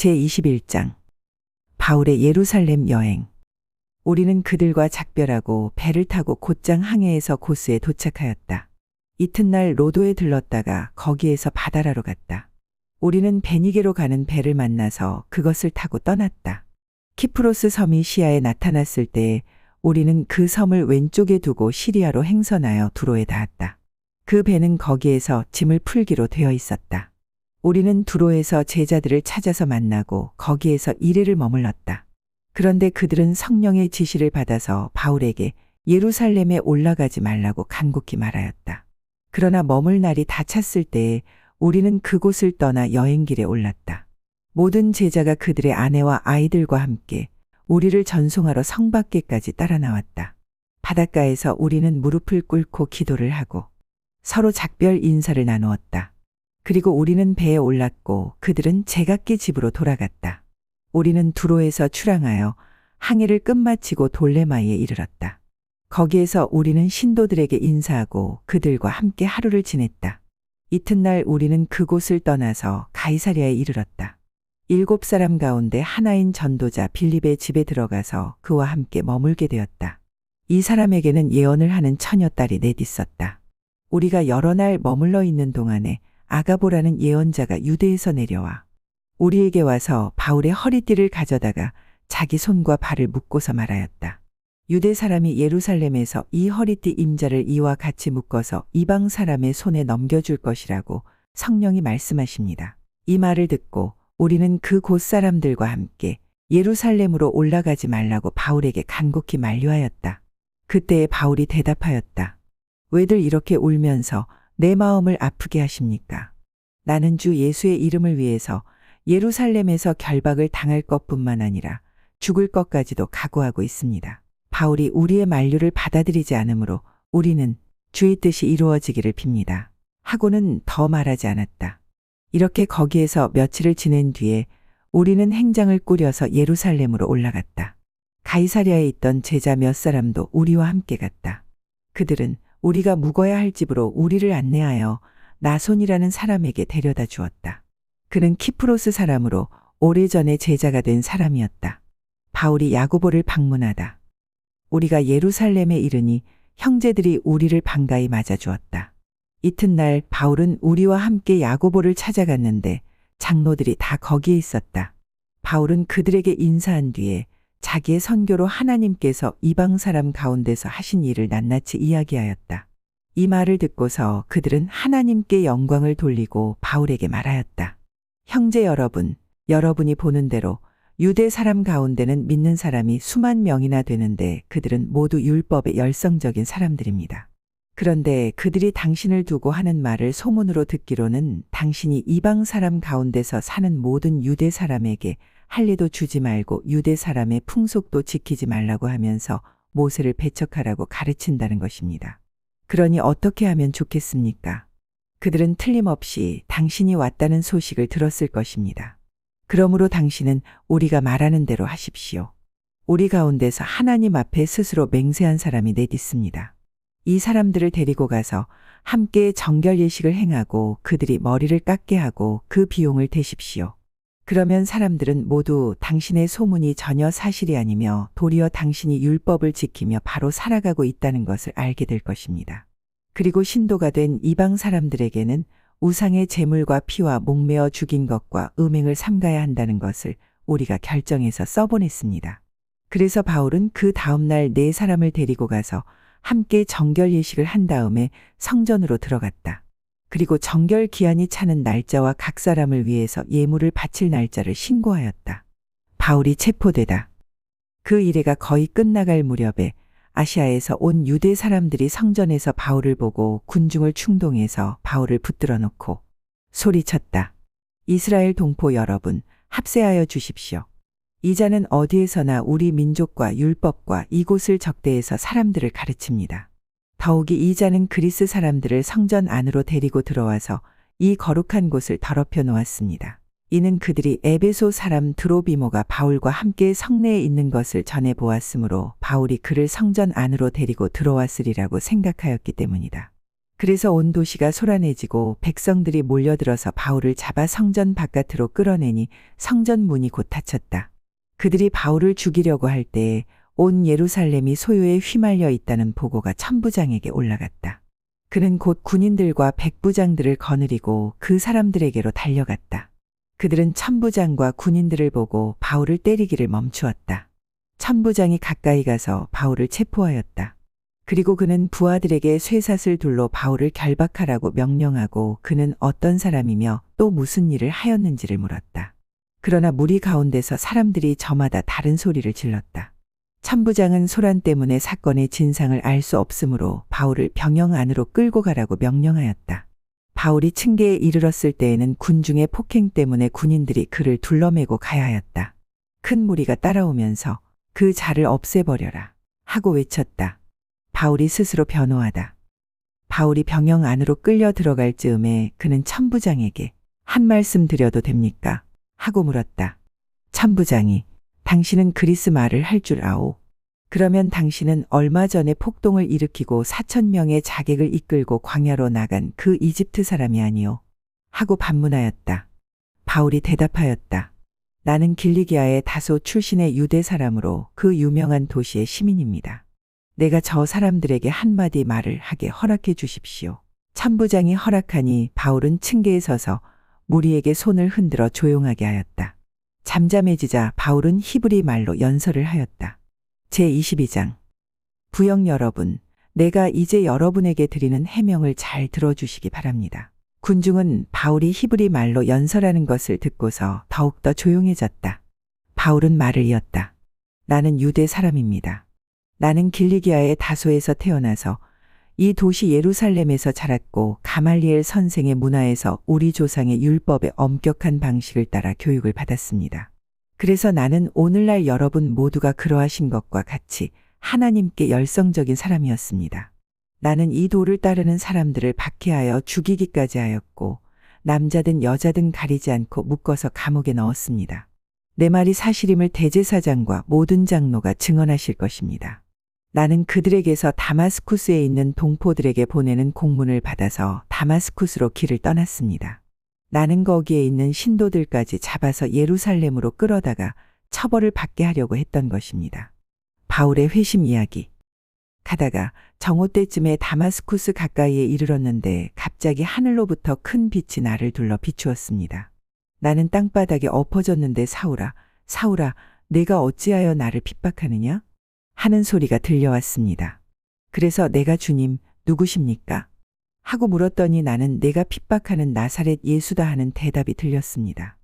제21장 바울의 예루살렘 여행. 우리는 그들과 작별하고 배를 타고 곧장 항해에서 고스에 도착하였다. 이튿날 로도에 들렀다가 거기에서 바다라로 갔다. 우리는 베니게로 가는 배를 만나서 그것을 타고 떠났다. 키프로스 섬이 시야에 나타났을 때 우리는 그 섬을 왼쪽에 두고 시리아로 행선하여 두로에 닿았다. 그 배는 거기에서 짐을 풀기로 되어 있었다. 우리는 두로에서 제자들을 찾아서 만나고 거기에서 이래를 머물렀다. 그런데 그들은 성령의 지시를 받아서 바울에게 예루살렘에 올라가지 말라고 간곡히 말하였다. 그러나 머물 날이 다 찼을 때에 우리는 그곳을 떠나 여행길에 올랐다. 모든 제자가 그들의 아내와 아이들과 함께 우리를 전송하러 성 밖에까지 따라 나왔다. 바닷가에서 우리는 무릎을 꿇고 기도를 하고 서로 작별 인사를 나누었다. 그리고 우리는 배에 올랐고 그들은 제각기 집으로 돌아갔다. 우리는 두로에서 출항하여 항해를 끝마치고 돌레마이에 이르렀다. 거기에서 우리는 신도들에게 인사하고 그들과 함께 하루를 지냈다. 이튿날 우리는 그곳을 떠나서 가이사랴에 이르렀다. 7사람 가운데 하나인 전도자 빌립의 집에 들어가서 그와 함께 머물게 되었다. 이 사람에게는 예언을 하는 처녀딸이 넷 있었다. 우리가 여러 날 머물러 있는 동안에 아가보라는 예언자가 유대에서 내려와 우리에게 와서 바울의 허리띠를 가져다가 자기 손과 발을 묶고서 말하였다. 유대 사람이 예루살렘에서 이 허리띠 임자를 이와 같이 묶어서 이방 사람의 손에 넘겨줄 것이라고 성령이 말씀하십니다. 이 말을 듣고 우리는 그 곳 사람들과 함께 예루살렘으로 올라가지 말라고 바울에게 간곡히 만류하였다. 그때에 바울이 대답하였다. 왜들 이렇게 울면서 내 마음을 아프게 하십니까? 나는 주 예수의 이름을 위해서 예루살렘에서 결박을 당할 것뿐만 아니라 죽을 것까지도 각오하고 있습니다. 바울이 우리의 만류를 받아들이지 않으므로 우리는 주의 뜻이 이루어지기를 빕니다. 하고는 더 말하지 않았다. 이렇게 거기에서 며칠을 지낸 뒤에 우리는 행장을 꾸려서 예루살렘으로 올라갔다. 가이사랴에 있던 제자 몇 사람도 우리와 함께 갔다. 그들은 우리가 묵어야 할 집으로 우리를 안내하여 나손이라는 사람에게 데려다 주었다. 그는 키프로스 사람으로 오래전에 제자가 된 사람이었다. 바울이 야고보를 방문하다. 우리가 예루살렘에 이르니 형제들이 우리를 반가이 맞아주었다. 이튿날 바울은 우리와 함께 야고보를 찾아갔는데 장로들이 다 거기에 있었다. 바울은 그들에게 인사한 뒤에 자기의 선교로 하나님께서 이방 사람 가운데서 하신 일을 낱낱이 이야기하였다. 이 말을 듣고서 그들은 하나님께 영광을 돌리고 바울에게 말하였다. 형제 여러분, 여러분이 보는 대로 유대 사람 가운데는 믿는 사람이 수만 명이나 되는데 그들은 모두 율법의 열성적인 사람들입니다. 그런데 그들이 당신을 두고 하는 말을 소문으로 듣기로는 당신이 이방 사람 가운데서 사는 모든 유대 사람에게 할례도 주지 말고 유대 사람의 풍속도 지키지 말라고 하면서 모세를 배척하라고 가르친다는 것입니다. 그러니 어떻게 하면 좋겠습니까? 그들은 틀림없이 당신이 왔다는 소식을 들었을 것입니다. 그러므로 당신은 우리가 말하는 대로 하십시오. 우리 가운데서 하나님 앞에 스스로 맹세한 사람이 넷 있습니다. 이 사람들을 데리고 가서 함께 정결 예식을 행하고 그들이 머리를 깎게 하고 그 비용을 대십시오. 그러면 사람들은 모두 당신의 소문이 전혀 사실이 아니며 도리어 당신이 율법을 지키며 바로 살아가고 있다는 것을 알게 될 것입니다. 그리고 신도가 된 이방 사람들에게는 우상의 제물과 피와 목매어 죽인 것과 음행을 삼가야 한다는 것을 우리가 결정해서 써보냈습니다. 그래서 바울은 그 다음날 4사람을 데리고 가서 함께 정결 예식을 한 다음에 성전으로 들어갔다. 그리고 정결 기한이 차는 날짜와 각 사람을 위해서 예물을 바칠 날짜를 신고하였다. 바울이 체포되다. 그 이래가 거의 끝나갈 무렵에 아시아에서 온 유대 사람들이 성전에서 바울을 보고 군중을 충동해서 바울을 붙들어 놓고 소리쳤다. 이스라엘 동포 여러분, 합세하여 주십시오. 이 자는 어디에서나 우리 민족과 율법과 이곳을 적대해서 사람들을 가르칩니다. 더욱이 이 자는 그리스 사람들을 성전 안으로 데리고 들어와서 이 거룩한 곳을 더럽혀 놓았습니다. 이는 그들이 에베소 사람 드로비모가 바울과 함께 성내에 있는 것을 전해 보았으므로 바울이 그를 성전 안으로 데리고 들어왔으리라고 생각하였기 때문이다. 그래서 온 도시가 소란해지고 백성들이 몰려들어서 바울을 잡아 성전 바깥으로 끌어내니 성전 문이 곧 닫혔다. 그들이 바울을 죽이려고 할 때에 온 예루살렘이 소요에 휘말려 있다는 보고가 천부장에게 올라갔다. 그는 곧 군인들과 백부장들을 거느리고 그 사람들에게로 달려갔다. 그들은 천부장과 군인들을 보고 바울을 때리기를 멈추었다. 천부장이 가까이 가서 바울을 체포하였다. 그리고 그는 부하들에게 쇠사슬 둘로 바울을 결박하라고 명령하고 그는 어떤 사람이며 또 무슨 일을 하였는지를 물었다. 그러나 무리 가운데서 사람들이 저마다 다른 소리를 질렀다. 천부장은 소란 때문에 사건의 진상을 알 수 없으므로 바울을 병영 안으로 끌고 가라고 명령하였다. 바울이 층계에 이르렀을 때에는 군중의 폭행 때문에 군인들이 그를 둘러매고 가야 하였다. 큰 무리가 따라오면서 그 자를 없애버려라 하고 외쳤다. 바울이 스스로 변호하다. 바울이 병영 안으로 끌려 들어갈 즈음에 그는 천부장에게 한 말씀 드려도 됩니까? 하고 물었다. 천부장이 당신은 그리스 말을 할 줄 아오. 그러면 당신은 얼마 전에 폭동을 일으키고 4,000명의 자객을 이끌고 광야로 나간 그 이집트 사람이 아니오. 하고 반문하였다. 바울이 대답하였다. 나는 길리기아의 다소 출신의 유대 사람으로 그 유명한 도시의 시민입니다. 내가 저 사람들에게 한마디 말을 하게 허락해 주십시오. 천부장이 허락하니 바울은 층계에 서서 무리에게 손을 흔들어 조용하게 하였다. 잠잠해지자 바울은 히브리 말로 연설을 하였다. 제22장. 부영 여러분, 내가 이제 여러분에게 드리는 해명을 잘 들어주시기 바랍니다. 군중은 바울이 히브리 말로 연설하는 것을 듣고서 더욱더 조용해졌다. 바울은 말을 이었다. 나는 유대 사람입니다. 나는 길리기아의 다소에서 태어나서 이 도시 예루살렘에서 자랐고 가말리엘 선생의 문화에서 우리 조상의 율법의 엄격한 방식을 따라 교육을 받았습니다. 그래서 나는 오늘날 여러분 모두가 그러하신 것과 같이 하나님께 열성적인 사람이었습니다. 나는 이 도를 따르는 사람들을 박해하여 죽이기까지 하였고 남자든 여자든 가리지 않고 묶어서 감옥에 넣었습니다. 내 말이 사실임을 대제사장과 모든 장로가 증언하실 것입니다. 나는 그들에게서 다마스쿠스에 있는 동포들에게 보내는 공문을 받아서 다마스쿠스로 길을 떠났습니다. 나는 거기에 있는 신도들까지 잡아서 예루살렘으로 끌어다가 처벌을 받게 하려고 했던 것입니다. 바울의 회심 이야기. 가다가 정오 때쯤에 다마스쿠스 가까이에 이르렀는데 갑자기 하늘로부터 큰 빛이 나를 둘러 비추었습니다. 나는 땅바닥에 엎어졌는데 사울아, 사울아, 내가 어찌하여 나를 핍박하느냐? 하는 소리가 들려왔습니다. 그래서 내가 주님, 누구십니까? 하고 물었더니 나는 내가 핍박하는 나사렛 예수다 하는 대답이 들렸습니다.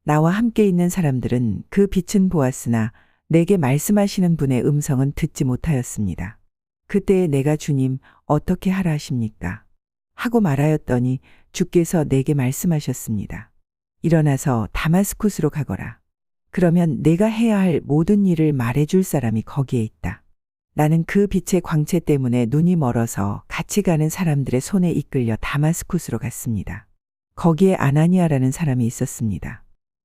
나와 함께 있는 사람들은 그 빛은 보았으나 내게 말씀하시는 분의 음성은 듣지 못하였습니다. 그때에 내가 주님, 어떻게 하라 하십니까? 하고 말하였더니 주께서 내게 말씀하셨습니다. 일어나서 다마스쿠스로 가거라. 그러면 내가 해야 할 모든 일을 말해줄 사람이 거기에 있다. 나는 그 빛의 광채 때문에 눈이 멀어서 같이 가는 사람들의 손에 이끌려 다마스쿠스로 갔습니다. 거기에 아나니아라는 사람이 있었습니다.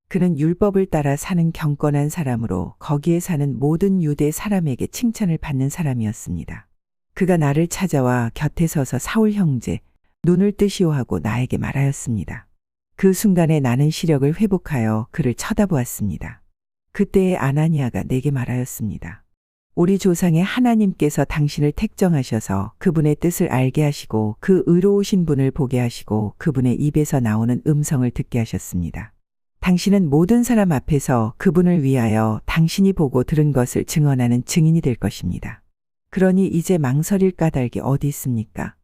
그는 율법을 따라 사는 경건한 사람으로 거기에 사는 모든 유대 사람에게 칭찬을 받는 사람이었습니다. 그가 나를 찾아와 곁에 서서 사울 형제, 눈을 뜨시오 하고 나에게 말하였습니다. 그 순간에 나는 시력을 회복하여 그를 쳐다보았습니다. 그때에 아나니아가 내게 말하였습니다. 우리 조상의 하나님께서 당신을 택정하셔서 그분의 뜻을 알게 하시고 그 의로우신 분을 보게 하시고 그분의 입에서 나오는 음성을 듣게 하셨습니다. 당신은 모든 사람 앞에서 그분을 위하여 당신이 보고 들은 것을 증언하는 증인이 될 것입니다. 그러니 이제 망설일 까닭이 어디 있습니까?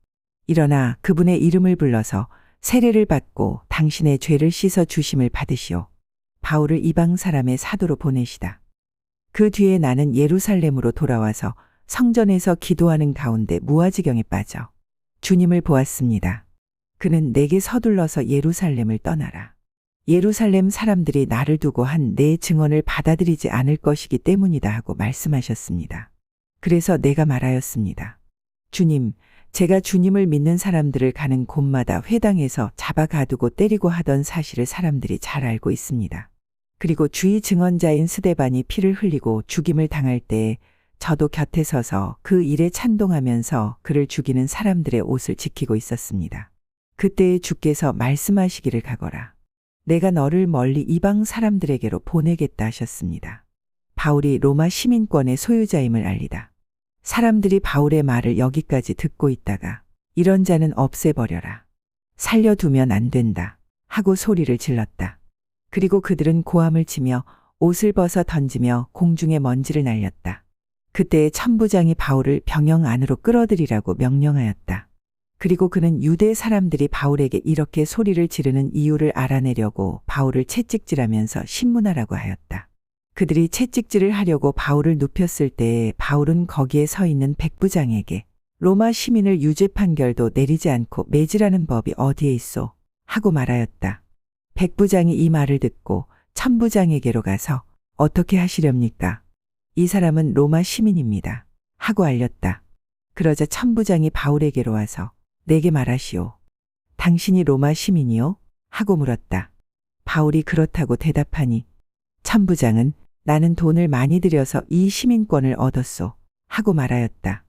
일어나 그분의 이름을 불러서 세례를 받고 당신의 죄를 씻어 주심을 받으시오. 바울을 이방 사람의 사도로 보내시다. 그 뒤에 나는 예루살렘으로 돌아와서 성전에서 기도하는 가운데 무아지경에 빠져 주님을 보았습니다. 그는 내게 서둘러서 예루살렘을 떠나라. 예루살렘 사람들이 나를 두고 한 내 증언을 받아들이지 않을 것이기 때문이다 하고 말씀하셨습니다. 그래서 내가 말하였습니다. 주님, 제가 주님을 믿는 사람들을 가는 곳마다 회당에서 잡아 가두고 때리고 하던 사실을 사람들이 잘 알고 있습니다. 그리고 주의 증언자인 스데반이 피를 흘리고 죽임을 당할 때에 저도 곁에 서서 그 일에 찬동하면서 그를 죽이는 사람들의 옷을 지키고 있었습니다. 그때에 주께서 말씀하시기를 가거라. 내가 너를 멀리 이방 사람들에게로 보내겠다 하셨습니다. 바울이 로마 시민권의 소유자임을 알리다. 사람들이 바울의 말을 여기까지 듣고 있다가 이런 자는 없애버려라. 살려두면 안 된다. 하고 소리를 질렀다. 그리고 그들은 고함을 치며 옷을 벗어 던지며 공중에 먼지를 날렸다. 그때에 천부장이 바울을 병영 안으로 끌어들이라고 명령하였다. 그리고 그는 유대 사람들이 바울에게 이렇게 소리를 지르는 이유를 알아내려고 바울을 채찍질하면서 신문하라고 하였다. 그들이 채찍질을 하려고 바울을 눕혔을 때에 바울은 거기에 서 있는 백부장에게 로마 시민을 유죄 판결도 내리지 않고 매질하는 법이 어디에 있소? 하고 말하였다. 백부장이 이 말을 듣고 천부장에게로 가서 어떻게 하시렵니까? 이 사람은 로마 시민입니다. 하고 알렸다. 그러자 천부장이 바울에게로 와서 내게 말하시오. 당신이 로마 시민이요? 하고 물었다. 바울이 그렇다고 대답하니 천부장은 나는 돈을 많이 들여서 이 시민권을 얻었소. 하고 말하였다.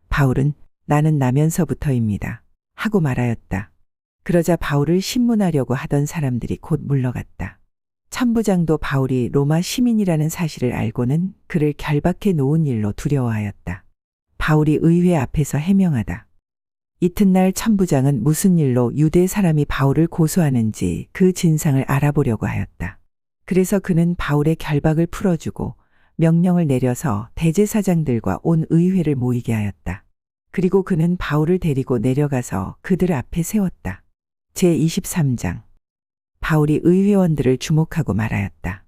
바울은 나는 나면서부터입니다. 하고 말하였다. 그러자 바울을 신문하려고 하던 사람들이 곧 물러갔다. 천부장도 바울이 로마 시민이라는 사실을 알고는 그를 결박해 놓은 일로 두려워하였다. 바울이 의회 앞에서 해명하다. 이튿날 천부장은 무슨 일로 유대 사람이 바울을 고소하는지 그 진상을 알아보려고 하였다. 그래서 그는 바울의 결박을 풀어주고 명령을 내려서 대제사장들과 온 의회를 모이게 하였다. 그리고 그는 바울을 데리고 내려가서 그들 앞에 세웠다. 제23장. 바울이 의회원들을 주목하고 말하였다.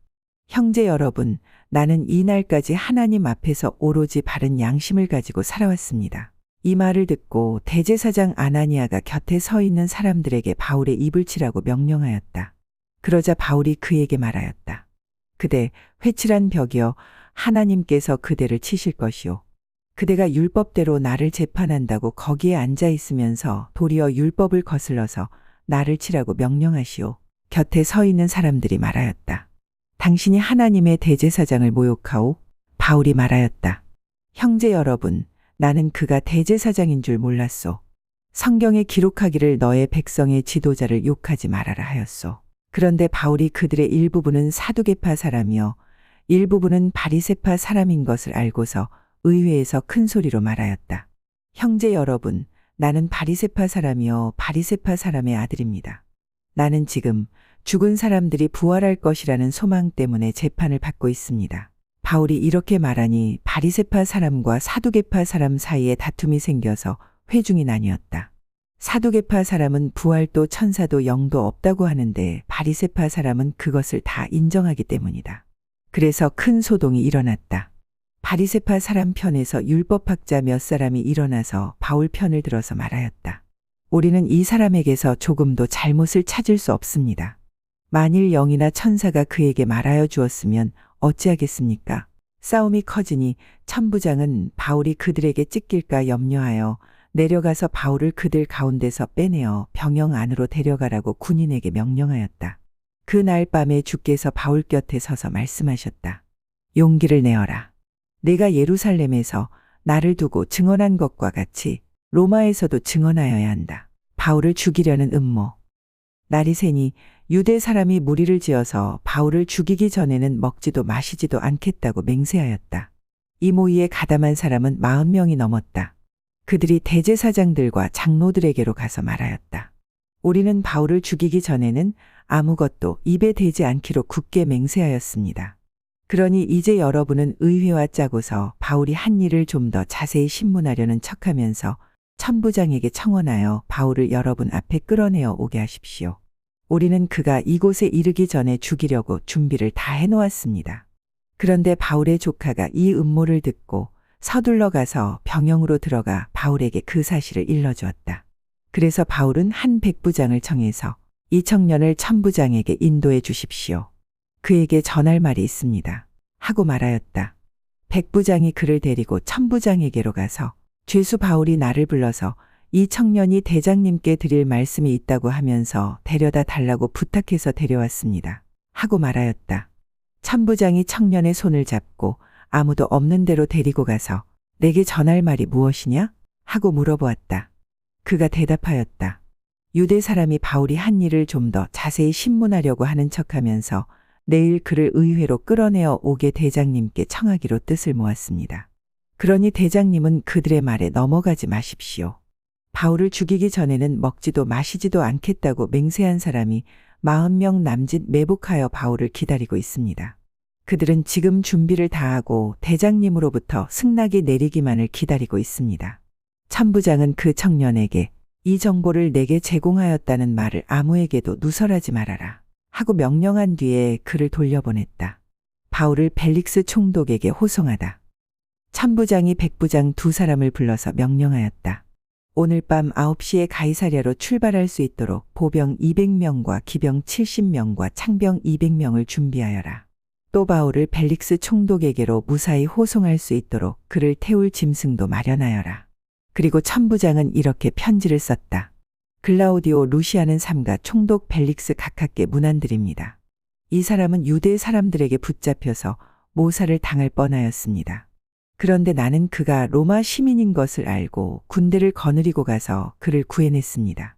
형제 여러분, 나는 이 날까지 하나님 앞에서 오로지 바른 양심을 가지고 살아왔습니다. 이 말을 듣고 대제사장 아나니아가 곁에 서 있는 사람들에게 바울의 입을 치라고 명령하였다. 그러자 바울이 그에게 말하였다. 그대 회칠한 벽이여, 하나님께서 그대를 치실 것이오. 그대가 율법대로 나를 재판한다고 거기에 앉아 있으면서 도리어 율법을 거슬러서 나를 치라고 명령하시오. 곁에 서 있는 사람들이 말하였다. 당신이 하나님의 대제사장을 모욕하오? 바울이 말하였다. 형제 여러분, 나는 그가 대제사장인 줄 몰랐소. 성경에 기록하기를 너의 백성의 지도자를 욕하지 말아라 하였소. 그런데 바울이 그들의 일부분은 사두개파 사람이요 일부분은 바리새파 사람인 것을 알고서 의회에서 큰 소리로 말하였다. 형제 여러분, 나는 바리새파 사람이요 바리새파 사람의 아들입니다. 나는 지금 죽은 사람들이 부활할 것이라는 소망 때문에 재판을 받고 있습니다. 바울이 이렇게 말하니 바리새파 사람과 사두개파 사람 사이에 다툼이 생겨서 회중이 나뉘었다. 사두개파 사람은 부활도 천사도 영도 없다고 하는데 바리새파 사람은 그것을 다 인정하기 때문이다. 그래서 큰 소동이 일어났다. 바리새파 사람 편에서 율법학자 몇 사람이 일어나서 바울 편을 들어서 말하였다. 우리는 이 사람에게서 조금도 잘못을 찾을 수 없습니다. 만일 영이나 천사가 그에게 말하여 주었으면 어찌하겠습니까? 싸움이 커지니 천부장은 바울이 그들에게 찢길까 염려하여 내려가서 바울을 그들 가운데서 빼내어 병영 안으로 데려가라고 군인에게 명령하였다. 그날 밤에 주께서 바울 곁에 서서 말씀하셨다. 용기를 내어라. 내가 예루살렘에서 나를 두고 증언한 것과 같이 로마에서도 증언하여야 한다. 바울을 죽이려는 음모. 날이 새니 유대 사람이 무리를 지어서 바울을 죽이기 전에는 먹지도 마시지도 않겠다고 맹세하였다. 이 모의에 가담한 사람은 40명이 넘었다. 그들이 대제사장들과 장로들에게로 가서 말하였다. 우리는 바울을 죽이기 전에는 아무것도 입에 대지 않기로 굳게 맹세하였습니다. 그러니 이제 여러분은 의회와 짜고서 바울이 한 일을 좀 더 자세히 신문하려는 척하면서 천부장에게 청원하여 바울을 여러분 앞에 끌어내어 오게 하십시오. 우리는 그가 이곳에 이르기 전에 죽이려고 준비를 다 해놓았습니다. 그런데 바울의 조카가 이 음모를 듣고 서둘러 가서 병영으로 들어가 바울에게 그 사실을 일러주었다. 그래서 바울은 한 백부장을 청해서 이 청년을 천부장에게 인도해 주십시오. 그에게 전할 말이 있습니다. 하고 말하였다. 백부장이 그를 데리고 천부장에게로 가서 죄수 바울이 나를 불러서 이 청년이 대장님께 드릴 말씀이 있다고 하면서 데려다 달라고 부탁해서 데려왔습니다. 하고 말하였다. 천부장이 청년의 손을 잡고 아무도 없는 데로 데리고 가서 내게 전할 말이 무엇이냐? 하고 물어보았다. 그가 대답하였다. 유대 사람이 바울이 한 일을 좀 더 자세히 신문하려고 하는 척하면서 내일 그를 의회로 끌어내어 오게 대장님께 청하기로 뜻을 모았습니다. 그러니 대장님은 그들의 말에 넘어가지 마십시오. 바울을 죽이기 전에는 먹지도 마시지도 않겠다고 맹세한 사람이 40명 남짓 매복하여 바울을 기다리고 있습니다. 그들은 지금 준비를 다하고 대장님으로부터 승낙이 내리기만을 기다리고 있습니다. 천부장은 그 청년에게 이 정보를 내게 제공하였다는 말을 아무에게도 누설하지 말아라 하고 명령한 뒤에 그를 돌려보냈다. 바울을 벨릭스 총독에게 호송하다. 천부장이 백부장 두 사람을 불러서 명령하였다. 오늘 밤 9시에 가이사랴로 출발할 수 있도록 보병 200명과 기병 70명과 창병 200명을 준비하여라. 또 바울을 벨릭스 총독에게로 무사히 호송할 수 있도록 그를 태울 짐승도 마련하여라. 그리고 천부장은 이렇게 편지를 썼다. 글라우디오 루시아는 삼가 총독 벨릭스 각하께 문안드립니다. 이 사람은 유대 사람들에게 붙잡혀서 모살을 당할 뻔하였습니다. 그런데 나는 그가 로마 시민인 것을 알고 군대를 거느리고 가서 그를 구해냈습니다.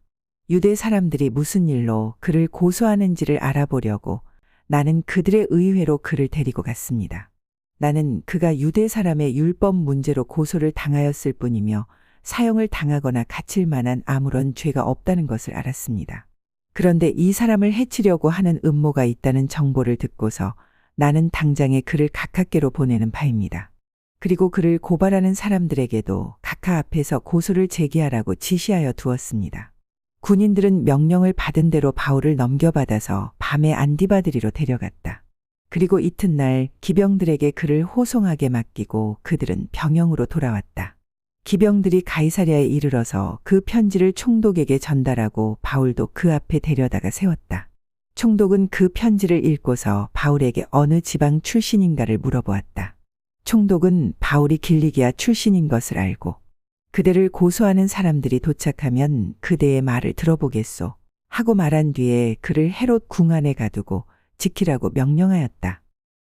유대 사람들이 무슨 일로 그를 고소하는지를 알아보려고 나는 그들의 의회로 그를 데리고 갔습니다. 나는 그가 유대 사람의 율법 문제로 고소를 당하였을 뿐이며 사형을 당하거나 갇힐 만한 아무런 죄가 없다는 것을 알았습니다. 그런데 이 사람을 해치려고 하는 음모가 있다는 정보를 듣고서 나는 당장에 그를 각하께로 보내는 바입니다. 그리고 그를 고발하는 사람들에게도 각하 앞에서 고소를 제기하라고 지시하여 두었습니다. 군인들은 명령을 받은 대로 바울을 넘겨받아서 밤에 안디바드리로 데려갔다. 그리고 이튿날 기병들에게 그를 호송하게 맡기고 그들은 병영으로 돌아왔다. 기병들이 가이사랴에 이르러서 그 편지를 총독에게 전달하고 바울도 그 앞에 데려다가 세웠다. 총독은 그 편지를 읽고서 바울에게 어느 지방 출신인가를 물어보았다. 총독은 바울이 길리기아 출신인 것을 알고 그대를 고소하는 사람들이 도착하면 그대의 말을 들어보겠소 하고 말한 뒤에 그를 헤롯 궁 안에 가두고 지키라고 명령하였다.